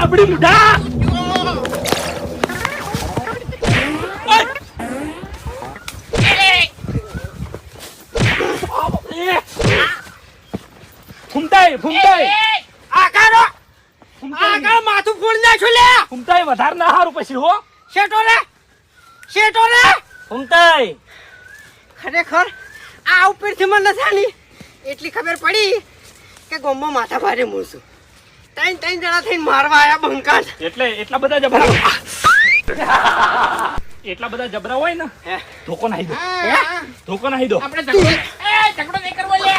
લાબડી મુઢા ફૂમતાઈ ફૂમતાઈ આકારો આકા માથું ફોડ નાખ્યું લે ફૂમતાઈ વધાર ના હારું પછી હો શેટો રે ફૂમતાઈ ખરેખર આ ઉપરથી મને નથી એટલી ખબર પડી કે ગોમમાં માથા ભારે મૂળશું ત્રણ જણા થઈને મારવા આયા બંકાન એટલે એટલા બધા જબરા એટલા બધા જબરા હોય ને ધોકો નાહી દો ધોકો નાહી દો આપણે ઝઘડો નહીં કરવો લે